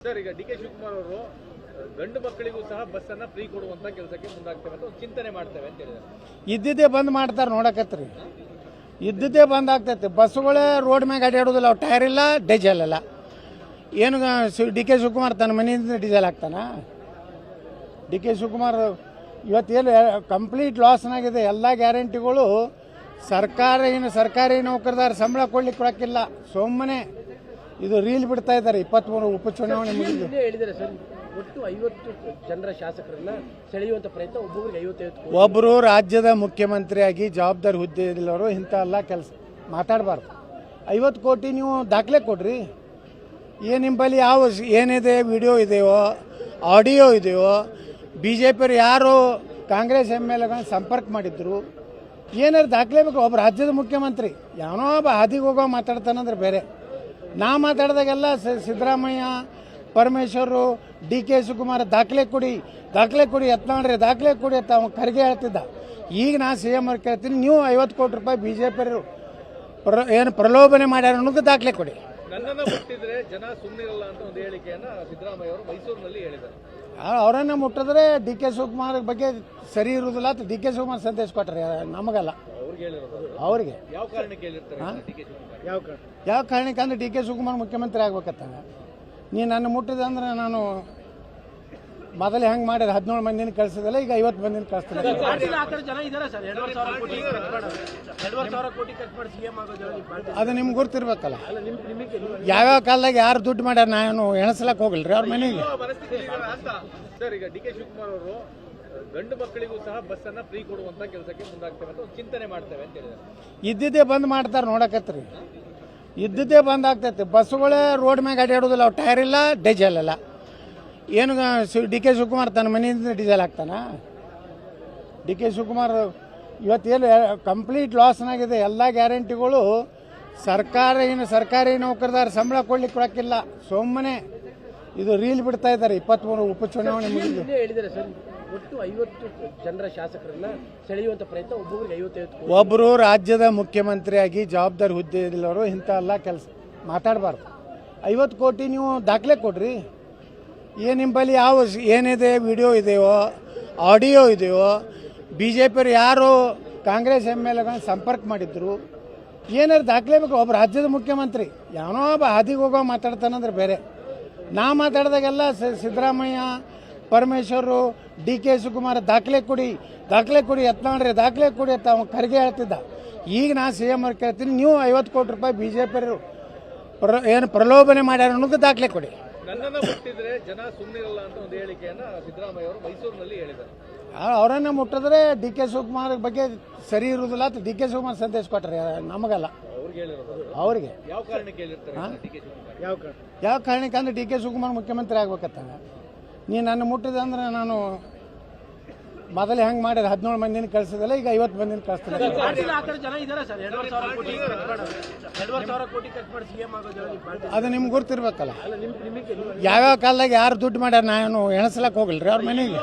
Sir, ಈಗ D K Shivakumar ಅವರು ಗಂಡು ಮಕ್ಕಳಿಗೂ ಸಹ ಬಸ್ ಅನ್ನ ಫ್ರೀ ಕೊಡುವಂತ ಕೆಲಸಕ್ಕೆ ಮುಂದಾಗ್ತೇವೆ ಅಂತ ಒಂದು ಚಿಂತನೆ ಮಾಡ್ತೇವೆ ಅಂತ ಹೇಳಿದ್ದಾರೆ. ಇದ್ದಿದ್ದೇ ಬಂದ್ ಮಾಡ್ತಾರೆ ನೋಡಕತ್ರಿ. ಇದ್ದಿದ್ದೇ ಬಂದ್ ಆಗ್ತೈತಿ. ಬಸ್ಸುಗಳೇ ರೋಡ್ ಮ್ಯಾಗ ಅಡ್ಯಾಡೋದಿಲ್ಲ. ಅವು ಟೈರ್ ಇಲ್ಲ, ಡೀಸೆಲ್ ಇಲ್ಲ. ಏನು ಡಿ ಕೆ ಶಿವಕುಮಾರ್ ತನ್ನ ಮನೆಯಿಂದ ಡೀಸೆಲ್ ಹಾಕ್ತಾನ? ಡಿ ಕೆ ಶಿವಕುಮಾರ್ ಇವತ್ತೇನು ಕಂಪ್ಲೀಟ್ ಲಾಸ್ನಾಗಿದೆ. ಎಲ್ಲ ಗ್ಯಾರಂಟಿಗಳು ಸರ್ಕಾರಿ ನೌಕರದಾರ ಸಂಬಳ ಕೊಡ್ಲಿಕ್ಕೆ ಕೊಡಕ್ಕಿಲ್ಲ. ಸುಮ್ಮನೆ ಇದು ರೀಲ್ ಬಿಡ್ತಾ ಇದ್ದಾರೆ. 23 ಉಪಚುನಾವಣೆ ಮುಗಿದು ಹೇಳಿದ್ದಾರೆ ಸರ್, ಒಟ್ಟು 50 ಜನರ ಶಾಸಕರನ್ನ ಸೆಳೆಯುವಂತ ಪ್ರಯತ್ನ, ಒಬ್ಬೊಬ್ಬರಿಗೆ 55 ಒಬ್ಬರು ರಾಜ್ಯದ ಮುಖ್ಯಮಂತ್ರಿಯಾಗಿ ಜವಾಬ್ದಾರಿ ಹುದ್ದೆಯಲ್ಲಿರೋರು ಇಂಥ ಎಲ್ಲ ಕೆಲಸ ಮಾತಾಡಬಾರ್ದು. 50 ಕೋಟಿ ನೀವು ದಾಖಲೆ ಕೊಡ್ರಿ. ಏನು ನಿಂಬಲ್ಲಿ ಯಾವ ಏನಿದೆ, ವಿಡಿಯೋ ಇದೆಯೋ, ಆಡಿಯೋ ಇದೆಯೋ, BJP ಯಾರು ಕಾಂಗ್ರೆಸ್ MLA ಸಂಪರ್ಕ ಮಾಡಿದ್ರು, ಏನಾರು ದಾಖಲೆ ಬೇಕು. ಒಬ್ಬ ರಾಜ್ಯದ ಮುಖ್ಯಮಂತ್ರಿ ಯಾವನೋ ಒಬ್ಬ ಹಾದಿಗೆ ಹೋಗೋ ಮಾತಾಡ್ತಾನಂದ್ರೆ ಬೇರೆ. ನಾ ಮಾತಾಡಿದಾಗೆಲ್ಲ ಸಿದ್ದರಾಮಯ್ಯ, ಪರಮೇಶ್ವರು, ಡಿ ಕೆ ಶಿವಕುಮಾರ್ ದಾಖಲೆ ಕೊಡಿ ಎತ್ನಾಡ್ರಿ, ದಾಖಲೆ ಕೊಡಿ ಅಂತ ಅವ್ನು ಖರ್ಗೆ ಹೇಳ್ತಿದ್ದ. ಈಗ ನಾ CM ಅವ್ರು ಕೇಳ್ತೀನಿ, ನೀವು 50 ಕೋಟಿ ರೂಪಾಯಿ BJP ಏನು ಪ್ರಲೋಭನೆ ಮಾಡ್ಯಾರ ಅನ್ನೋದು ದಾಖಲೆ ಕೊಡಿ. ನನ್ನನ್ನು ಮುಟ್ಟಿದ್ರೆ ಜನ ಸುಮ್ಮನಿರಲ್ಲ ಅಂತ ಒಂದು ಹೇಳಿಕೆಯನ್ನ ಸಿದ್ದರಾಮಯ್ಯ ಅವರು ಮೈಸೂರಿನಲ್ಲಿ ಹೇಳಿದ್ದಾರೆ. ಅವರನ್ನ ಮುಟ್ಟಿದ್ರೆ ಡಿ ಕೆ ಶಿವಕುಮಾರ್ ಬಗ್ಗೆ ಸರಿ ಇರುವುದಿಲ್ಲ ಅಂತ ಡಿ ಕೆ ಶಿವಕುಮಾರ್ ಸಂದೇಶ ಕೊಟ್ಟರೆ, ನಮಗಲ್ಲ, ಅವ್ರಿಗೆ. ಯಾವ ಕಾರಣಕ್ಕೆ ಹೇಳಿರ್ತಾರೆ ಡಿ ಕೆ ಶಿವಕುಮಾರ್? ಯಾವ ಕಾರಣಕ್ಕೆ ಅಂದ್ರೆ ಡಿ ಕೆ ಶಿವಕುಮಾರ್ ಮುಖ್ಯಮಂತ್ರಿ ಆಗ್ಬೇಕತ್ತ. ನೀ ನನ್ನ ಮುಟ್ಟಿದೆ ಅಂದ್ರೆ ನಾನು ಮೊದಲೇ ಹೆಂಗೆ ಮಾಡಿದ್ರೆ 17 ಮಂದಿನ ಕಳಿಸಿದಲ್ಲ, ಈಗ 50 ಮಂದಿನ ಕಳಿಸ್ತೀನಿ. ಜನ ಇದಾರೆ ಸರ್, 2,500 ಕೋಟಿ ಖರ್ಚು ಮಾಡಿ CM ಆಗೋದು ಅದು ನಿಮ್ಗೆ ಗುರ್ತಿರ್ಬೇಕಲ್ಲ. ಯಾವ್ಯಾವ ಕಾಲದಾಗ ಯಾರು ದುಡ್ಡು ಮಾಡ್ಯಾರ ನಾನು ಎಣಸ್ಲಕ್ಕೆ ಹೋಗಲ್ರಿ ಅವ್ರ ಮನೆಗೆ. ಸರ್, ಈಗ ಡಿ ಕೆ ಶಿವಕುಮಾರ್ ಅವರು ಗಂಡು ಮಕ್ಕಳಿಗೂ ಸಹ ಬಸ್ ಅನ್ನ ಫ್ರೀ ಕೊಡುವಂತ ಕೆಲಸಕ್ಕೆ ಮುಂದಾಗ್ತೇವೆ ಅಂತ ಒಂದು ಚಿಂತನೆ ಮಾಡ್ತೇವೆ ಅಂತ ಹೇಳಿದ್ದಾರೆ. ಇದ್ದಿದ್ದೇ ಬಂದ್ ಮಾಡ್ತಾರೆ ನೋಡಕತ್ರಿ. ಇದ್ದಿದ್ದೇ ಬಂದ್ ಆಗ್ತೈತಿ. ಬಸ್ಸುಗಳೇ ರೋಡ್ ಮ್ಯಾಗ ಅಡ್ಯಾಡೋದಿಲ್ಲ. ಅವು ಟೈರ್ ಇಲ್ಲ, ಡೀಸೆಲ್ ಇಲ್ಲ. ಏನು ಡಿ ಕೆ ಶಿವಕುಮಾರ್ ತನ್ನ ಮನೆಯಿಂದ ಡೀಸೆಲ್ ಹಾಕ್ತಾನ? ಡಿ ಕೆ ಶಿವಕುಮಾರ್ ಇವತ್ತೇನು ಕಂಪ್ಲೀಟ್ ಲಾಸ್ನಾಗಿದೆ. ಎಲ್ಲ ಗ್ಯಾರಂಟಿಗಳು ಸರ್ಕಾರಿ ನೌಕರದಾರ ಸಂಬಳ ಕೊಡ್ಲಿಕ್ಕೆ ಕೊಡಕ್ಕಿಲ್ಲ. ಸುಮ್ಮನೆ ಇದು ರೀಲ್ ಬಿಡ್ತಾ ಇದ್ದಾರೆ. 23 ಉಪಚುನಾವಣೆ ಮುಗಿದು ಹೇಳಿದ್ದಾರೆ ಸರ್, ಒಟ್ಟು 50 ಜನರ ಶಾಸಕರನ್ನ ಸೆಳೆಯುವಂತ ಪ್ರಯತ್ನ, ಒಬ್ಬೊಬ್ಬರಿಗೆ 55 ಒಬ್ಬರು ರಾಜ್ಯದ ಮುಖ್ಯಮಂತ್ರಿಯಾಗಿ ಜವಾಬ್ದಾರಿ ಹುದ್ದೆಯಲ್ಲಿರೋರು ಇಂಥ ಎಲ್ಲ ಕೆಲಸ ಮಾತಾಡಬಾರ್ದು. 50 ಕೋಟಿ ನೀವು ದಾಖಲೆ ಕೊಡ್ರಿ. ಏನು ನಿಂಬಲ್ಲಿ ಯಾವ ಏನಿದೆ, ವಿಡಿಯೋ ಇದೆಯೋ, ಆಡಿಯೋ ಇದೆಯೋ, BJP ಯಾರು ಕಾಂಗ್ರೆಸ್ MLA ಸಂಪರ್ಕ ಮಾಡಿದ್ರು, ಏನಾರು ದಾಖಲೆ ಬೇಕು. ಒಬ್ಬ ರಾಜ್ಯದ ಮುಖ್ಯಮಂತ್ರಿ ಯಾವನೋ ಒಬ್ಬ ಹಾದಿಗೆ ಹೋಗೋ ಮಾತಾಡ್ತಾನಂದ್ರೆ ಬೇರೆ. ನಾ ಮಾತಾಡಿದಾಗೆಲ್ಲ ಸಿದ್ದರಾಮಯ್ಯ, ಪರಮೇಶ್ವರು, ಡಿ ಕೆ ಶಿವಕುಮಾರ್ ದಾಖಲೆ ಕೊಡಿ ಎತ್ನಾಡ್ರಿ, ದಾಖಲೆ ಕೊಡಿ ಅಂತ ಅವ್ನು ಖರ್ಗೆ ಹೇಳ್ತಿದ್ದ. ಈಗ ನಾ CM ಅವ್ರು ಕೇಳ್ತೀನಿ, ನೀವು 50 ಕೋಟಿ ರೂಪಾಯಿ BJP ಏನು ಪ್ರಲೋಭನೆ ಮಾಡ್ಯಾರ ಅನ್ನೋದು ದಾಖಲೆ ಕೊಡಿ. ನನ್ನನ್ನು ಮುಟ್ಟಿದ್ರೆ ಜನ ಸುಮ್ಮನಿರಲ್ಲ ಅಂತ ಒಂದು ಹೇಳಿಕೆಯನ್ನ ಸಿದ್ದರಾಮಯ್ಯ ಅವರು ಮೈಸೂರಿನಲ್ಲಿ ಹೇಳಿದ್ದಾರೆ. ಅವರನ್ನ ಮುಟ್ಟಿದ್ರೆ ಡಿ ಕೆ ಶಿವಕುಮಾರ್ ಬಗ್ಗೆ ಸರಿ ಇರುವುದಿಲ್ಲ ಅಂತ ಡಿ ಕೆ ಶಿವಕುಮಾರ್ ಸಂದೇಶ ಕೊಟ್ಟರೆ, ನಮಗಲ್ಲ, ಅವ್ರಿಗೆ. ಯಾವ ಕಾರಣಕ್ಕೆ ಹೇಳಿರ್ತಾರೆ ಡಿ ಕೆ ಶಿವಕುಮಾರ್? ಯಾವ ಕಾರಣಕ್ಕೆ ಅಂದ್ರೆ ಡಿ ಕೆ ಶಿವಕುಮಾರ್ ಮುಖ್ಯಮಂತ್ರಿ ಆಗ್ಬೇಕತ್ತ. ನೀ ನನ್ನ ಮುಟ್ಟಿದೆ ಅಂದ್ರೆ ನಾನು ಮೊದಲೇ ಹೆಂಗೆ ಮಾಡಿದ್ರೆ 17 ಮಂದಿನ ಕಳಿಸಿದಲ್ಲ, ಈಗ 50 ಮಂದಿನ ಕಳಿಸ್ತೀನಿ. ಜನ ಇದಾರೆ ಸರ್, 2,500 ಕೋಟಿ ಖರ್ಚು ಮಾಡಿ CM ಆಗೋದು ಅದು ನಿಮ್ಗೆ ಗುರ್ತಿರ್ಬೇಕಲ್ಲ. ಯಾವ್ಯಾವ ಕಾಲದಾಗ ಯಾರು ದುಡ್ಡು ಮಾಡ್ಯಾರ ನಾನು ಎಣಸ್ಲಕ್ಕೆ ಹೋಗಲ್ರಿ ಅವ್ರ ಮನೆಗೆ.